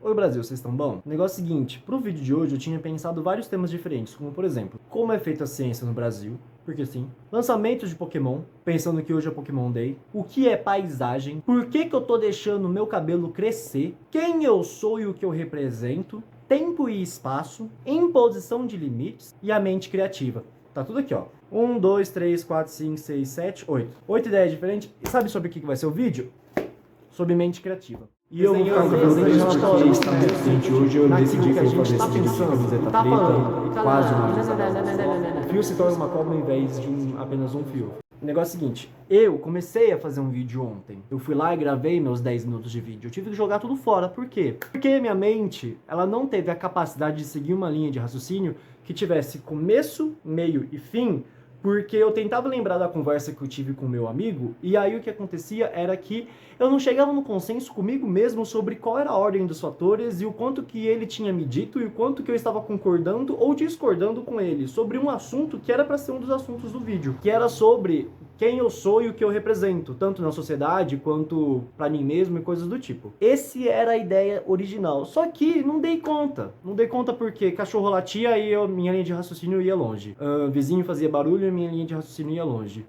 Oi Brasil, vocês estão bom? O negócio é o seguinte, pro vídeo de hoje eu tinha pensado vários temas diferentes, como por exemplo, como é feita a ciência no Brasil, porque sim, lançamentos de Pokémon, pensando que hoje é Pokémon Day, o que é paisagem, por que eu tô deixando meu cabelo crescer, quem eu sou e o que eu represento, tempo e espaço, imposição de limites e a mente criativa. Tá tudo aqui, ó. 1, 2, 3, 4, 5, 6, 7, 8. 8 ideias diferentes. E sabe sobre o que vai ser o vídeo? Sobre mente criativa. E eu vou ficar com o cabelo preso porque está muito quente hoje. Eu decidi que eu vou fazer esse vídeo de camiseta preta, quase uma. O fio se torna uma cobra ao invés de apenas um fio. O negócio é o seguinte, eu comecei a fazer um vídeo ontem. Eu fui lá e gravei meus 10 minutos de vídeo. Eu tive que jogar tudo fora. Por quê? Porque minha mente, ela não teve a capacidade de seguir uma linha de raciocínio que tivesse começo, meio e fim, porque eu tentava lembrar da conversa que eu tive com o meu amigo, e aí o que acontecia era que eu não chegava no consenso comigo mesmo sobre qual era a ordem dos fatores e o quanto que ele tinha me dito e o quanto que eu estava concordando ou discordando com ele sobre um assunto que era para ser um dos assuntos do vídeo, que era sobre quem eu sou e o que eu represento, tanto na sociedade quanto pra mim mesmo e coisas do tipo. Esse era a ideia original, só que não dei conta. Não dei conta porque cachorro latia e minha linha de raciocínio ia longe. Vizinho fazia barulho e minha linha de raciocínio ia longe.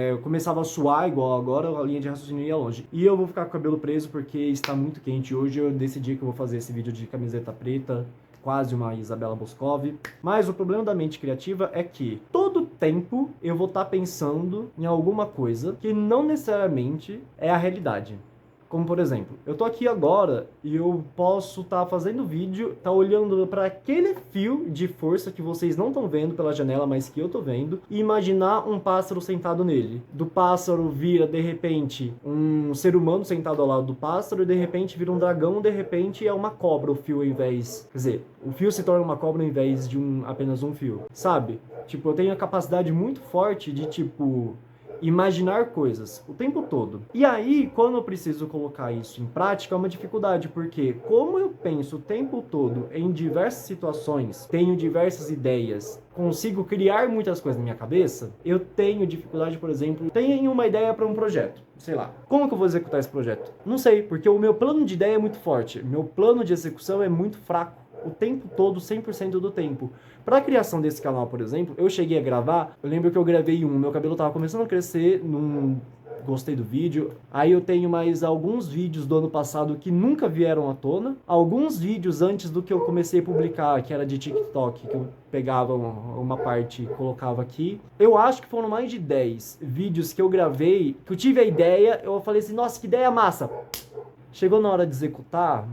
Eu começava a suar igual agora, a linha de raciocínio ia longe. E eu vou ficar com o cabelo preso porque está muito quente hoje. Eu decidi que eu vou fazer esse vídeo de camiseta preta, quase uma Isabela Boscov. Mas o problema da mente criativa é que todo tempo eu vou estar pensando em alguma coisa que não necessariamente é a realidade. Como por exemplo, eu tô aqui agora e eu posso estar fazendo vídeo, olhando para aquele fio de força que vocês não estão vendo pela janela, mas que eu tô vendo, e imaginar um pássaro sentado nele. Do pássaro vira, de repente, um ser humano sentado ao lado do pássaro, e de repente vira um dragão, de repente é uma cobra o fio ao invés... Quer dizer, o fio se torna uma cobra ao invés de apenas um fio. Sabe? Tipo, eu tenho a capacidade muito forte de, tipo, imaginar coisas o tempo todo. E aí, quando eu preciso colocar isso em prática, é uma dificuldade, porque como eu penso o tempo todo em diversas situações, tenho diversas ideias, consigo criar muitas coisas na minha cabeça, eu tenho dificuldade, por exemplo, tenho uma ideia para um projeto, sei lá. Como que eu vou executar esse projeto? Não sei, porque o meu plano de ideia é muito forte, meu plano de execução é muito fraco. O tempo todo, 100% do tempo. Para a criação desse canal, por exemplo, eu cheguei a gravar, eu lembro que eu gravei meu cabelo tava começando a crescer, gostei do vídeo. Aí eu tenho mais alguns vídeos do ano passado que nunca vieram à tona. Alguns vídeos antes do que eu comecei a publicar, que era de TikTok, que eu pegava uma parte e colocava aqui. Eu acho que foram mais de 10 vídeos que eu gravei, que eu tive a ideia, eu falei assim, nossa, que ideia massa. Chegou na hora de executar,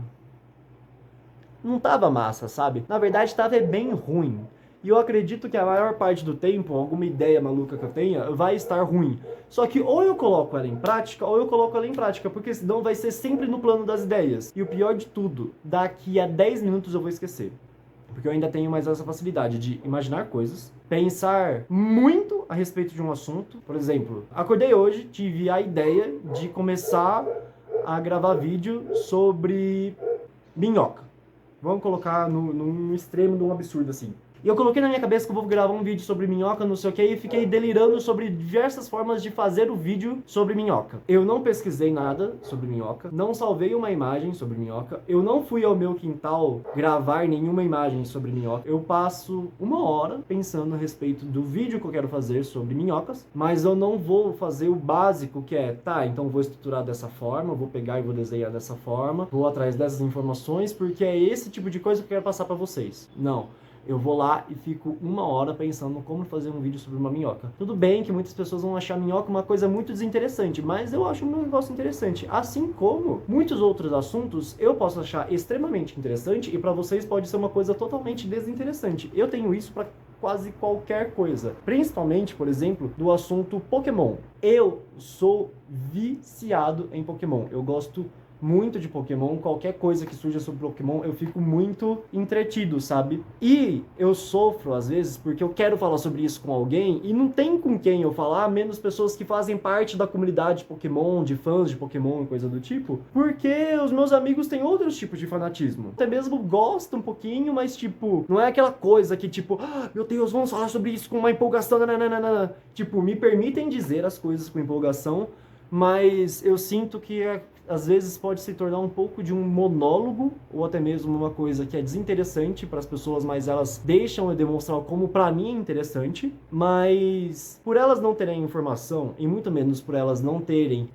não tava massa, sabe? Na verdade, tava bem ruim. E eu acredito que a maior parte do tempo, alguma ideia maluca que eu tenha, vai estar ruim. Só que ou eu coloco ela em prática, ou eu coloco ela em prática, porque senão vai ser sempre no plano das ideias. E o pior de tudo, daqui a 10 minutos eu vou esquecer. Porque eu ainda tenho mais essa facilidade de imaginar coisas, pensar muito a respeito de um assunto. Por exemplo, acordei hoje, tive a ideia de começar a gravar vídeo sobre minhoca. Vamos colocar no extremo de um absurdo assim. E eu coloquei na minha cabeça que eu vou gravar um vídeo sobre minhoca, não sei o que, e fiquei delirando sobre diversas formas de fazer o vídeo sobre minhoca. Eu não pesquisei nada sobre minhoca, não salvei uma imagem sobre minhoca, eu não fui ao meu quintal gravar nenhuma imagem sobre minhoca. Eu passo uma hora pensando a respeito do vídeo que eu quero fazer sobre minhocas, mas eu não vou fazer o básico, que é, tá, então vou estruturar dessa forma, vou pegar e vou desenhar dessa forma, vou atrás dessas informações, porque é esse tipo de coisa que eu quero passar pra vocês. Não. Eu vou lá e fico uma hora pensando como fazer um vídeo sobre uma minhoca. Tudo bem que muitas pessoas vão achar a minhoca uma coisa muito desinteressante, mas eu acho um negócio interessante. Assim como muitos outros assuntos eu posso achar extremamente interessante e para vocês pode ser uma coisa totalmente desinteressante. Eu tenho isso para quase qualquer coisa. Principalmente, por exemplo, do assunto Pokémon. Eu sou viciado em Pokémon. Eu gosto muito de Pokémon, qualquer coisa que surja sobre Pokémon, eu fico muito entretido, sabe? E eu sofro, às vezes, porque eu quero falar sobre isso com alguém e não tem com quem eu falar, menos pessoas que fazem parte da comunidade de Pokémon, de fãs de Pokémon e coisa do tipo, porque os meus amigos têm outros tipos de fanatismo. Até mesmo gostam um pouquinho, mas, tipo, não é aquela coisa que, tipo, ah, meu Deus, vamos falar sobre isso com uma empolgação, nananana. Tipo, me permitem dizer as coisas com empolgação, mas eu sinto que às vezes pode se tornar um pouco de um monólogo, ou até mesmo uma coisa que é desinteressante para as pessoas, mas elas deixam eu demonstrar como para mim é interessante, mas por elas não terem informação, e muito menos por elas não terem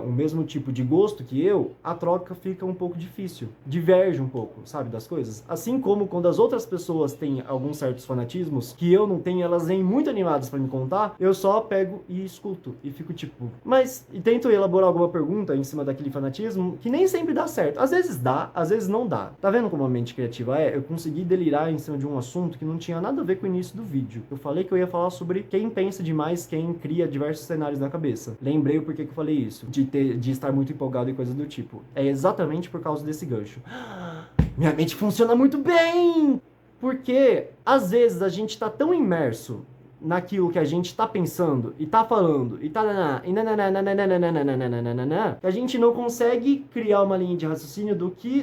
o mesmo tipo de gosto que eu, a troca fica um pouco difícil, diverge um pouco, sabe, das coisas. Assim como quando as outras pessoas têm alguns certos fanatismos que eu não tenho, elas vêm muito animadas para me contar, eu só pego e escuto, e fico tipo... Mas, e tento elaborar alguma pergunta em cima daquele fanatismo, que nem sempre dá certo. Às vezes dá, às vezes não dá. Tá vendo como a mente criativa é? Eu consegui delirar em cima de um assunto que não tinha nada a ver com o início do vídeo. Eu falei que eu ia falar sobre quem pensa demais, quem cria diversos cenários na cabeça. Lembrei o porquê que eu falei isso, de estar muito empolgado e coisas do tipo. É exatamente por causa desse gancho. Minha mente funciona muito bem! Porque, às vezes, a gente tá tão imerso naquilo que a gente tá pensando e tá falando e tá que a gente não consegue criar uma linha de raciocínio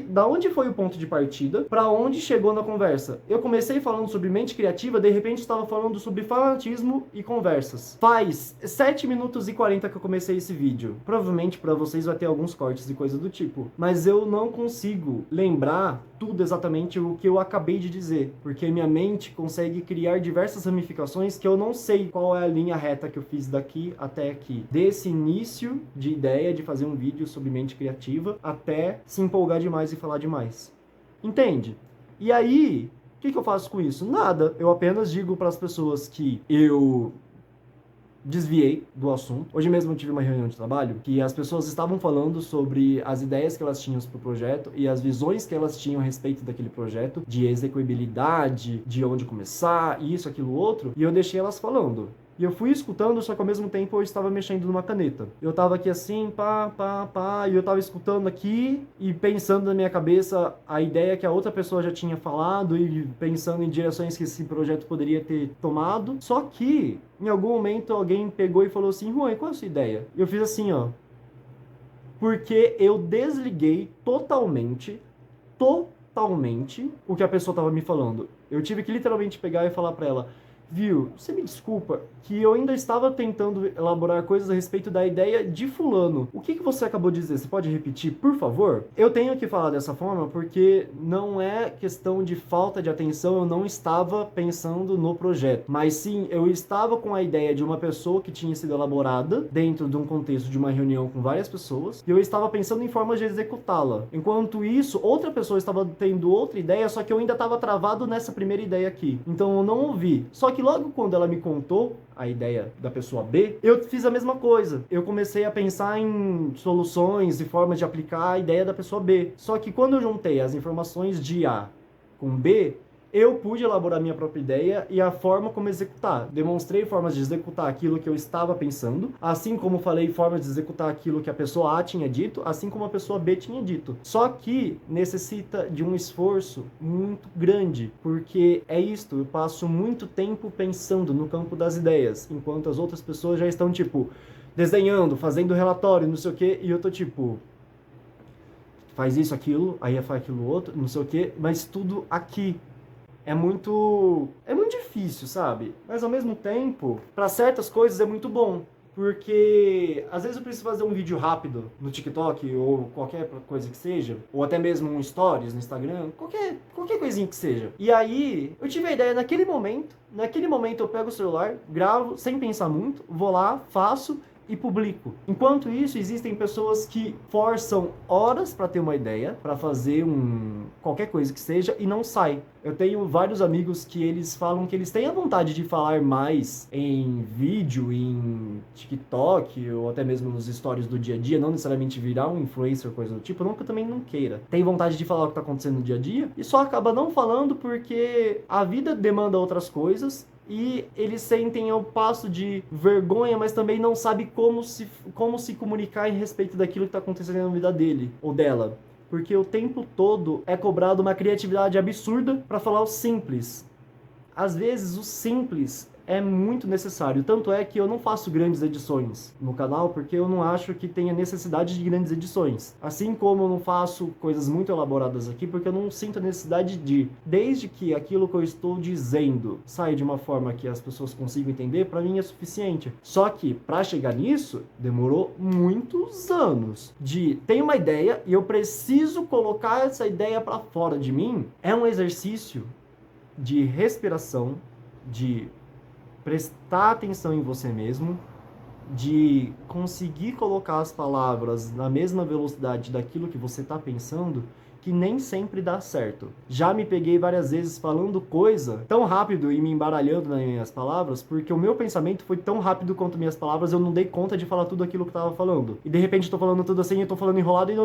da onde foi o ponto de partida para onde chegou na conversa. Eu comecei falando sobre mente criativa, de repente estava falando sobre fanatismo e conversas. Faz 7 minutos e 40 que eu comecei esse vídeo. Provavelmente para vocês vai ter alguns cortes e coisa do tipo, mas eu não consigo lembrar tudo exatamente o que eu acabei de dizer, porque minha mente consegue criar diversas ramificações que eu não sei qual é a linha reta que eu fiz daqui até aqui. Desse início de ideia de fazer um vídeo sobre mente criativa até se empolgar demais e falar demais. Entende? E aí, o que eu faço com isso? Nada. Eu apenas digo para as pessoas que eu desviei do assunto. Hoje mesmo eu tive uma reunião de trabalho que as pessoas estavam falando sobre as ideias que elas tinham para o projeto e as visões que elas tinham a respeito daquele projeto, de execuibilidade, de onde começar, isso, aquilo, outro, e eu deixei elas falando. E eu fui escutando, só que ao mesmo tempo eu estava mexendo numa caneta. Eu tava aqui assim, e eu tava escutando aqui e pensando na minha cabeça a ideia que a outra pessoa já tinha falado e pensando em direções que esse projeto poderia ter tomado. Só que, em algum momento, alguém pegou e falou assim, Juan, qual é a sua ideia? E eu fiz assim, ó. Porque eu desliguei totalmente o que a pessoa tava me falando. Eu tive que literalmente pegar e falar pra ela, viu, você me desculpa, que eu ainda estava tentando elaborar coisas a respeito da ideia de fulano. O que você acabou de dizer? Você pode repetir, por favor? Eu tenho que falar dessa forma porque não é questão de falta de atenção, eu não estava pensando no projeto. Mas sim, eu estava com a ideia de uma pessoa que tinha sido elaborada dentro de um contexto de uma reunião com várias pessoas, e eu estava pensando em formas de executá-la. Enquanto isso, outra pessoa estava tendo outra ideia, só que eu ainda estava travado nessa primeira ideia aqui. Então eu não ouvi. Só que logo quando ela me contou a ideia da pessoa B, eu fiz a mesma coisa. Eu comecei a pensar em soluções e formas de aplicar a ideia da pessoa B. Só que quando eu juntei as informações de A com B, eu pude elaborar minha própria ideia e a forma como executar. Demonstrei formas de executar aquilo que eu estava pensando, assim como falei formas de executar aquilo que a pessoa A tinha dito, assim como a pessoa B tinha dito. Só que necessita de um esforço muito grande, porque é isto, eu passo muito tempo pensando no campo das ideias, enquanto as outras pessoas já estão, tipo, desenhando, fazendo relatório, não sei o que, e eu tô, tipo... faz isso, aquilo, aí faz aquilo outro, não sei o que, mas tudo aqui. É muito difícil, sabe? Mas ao mesmo tempo, para certas coisas é muito bom. Porque às vezes eu preciso fazer um vídeo rápido no TikTok ou qualquer coisa que seja, ou até mesmo um stories no Instagram, qualquer coisinha que seja. E aí, eu tive a ideia naquele momento eu pego o celular, gravo sem pensar muito, vou lá, faço e publico. Enquanto isso, existem pessoas que forçam horas para ter uma ideia, para fazer qualquer coisa que seja e não sai. Eu tenho vários amigos que eles falam que eles têm a vontade de falar mais em vídeo, em TikTok ou até mesmo nos stories do dia a dia, não necessariamente virar um influencer ou coisa do tipo, não que eu também não queira. Tem vontade de falar o que está acontecendo no dia a dia e só acaba não falando porque a vida demanda outras coisas. E eles sentem ao passo de vergonha, mas também não sabe como se comunicar em respeito daquilo que está acontecendo na vida dele ou dela. Porque o tempo todo é cobrado uma criatividade absurda para falar o simples. Às vezes o simples é muito necessário. Tanto é que eu não faço grandes edições no canal, porque eu não acho que tenha necessidade de grandes edições. Assim como eu não faço coisas muito elaboradas aqui, porque eu não sinto a necessidade de, desde que aquilo que eu estou dizendo saia de uma forma que as pessoas consigam entender, para mim é suficiente. Só que, para chegar nisso, demorou muitos anos. De ter uma ideia e eu preciso colocar essa ideia para fora de mim, é um exercício de respiração, de prestar atenção em você mesmo, de conseguir colocar as palavras na mesma velocidade daquilo que você está pensando, que nem sempre dá certo. Já me peguei várias vezes falando coisa tão rápido e me embaralhando nas minhas palavras, porque o meu pensamento foi tão rápido quanto minhas palavras, eu não dei conta de falar tudo aquilo que eu estava falando. E de repente eu tô falando tudo assim, eu tô falando enrolado e...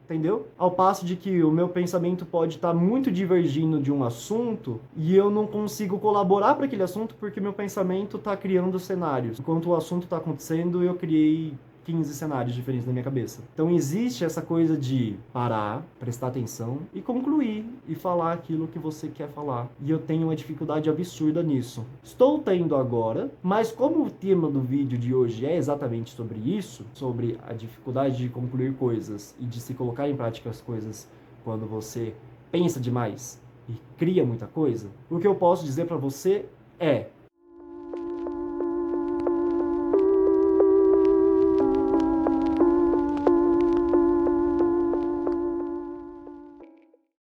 Entendeu? Ao passo de que o meu pensamento pode estar muito divergindo de um assunto e eu não consigo colaborar para aquele assunto porque meu pensamento está criando cenários. Enquanto o assunto está acontecendo, eu criei 15 cenários diferentes na minha cabeça. Então existe essa coisa de parar, prestar atenção e concluir e falar aquilo que você quer falar. E eu tenho uma dificuldade absurda nisso. Estou tendo agora, mas como o tema do vídeo de hoje é exatamente sobre isso, sobre a dificuldade de concluir coisas e de se colocar em prática as coisas quando você pensa demais e cria muita coisa, o que eu posso dizer para você é: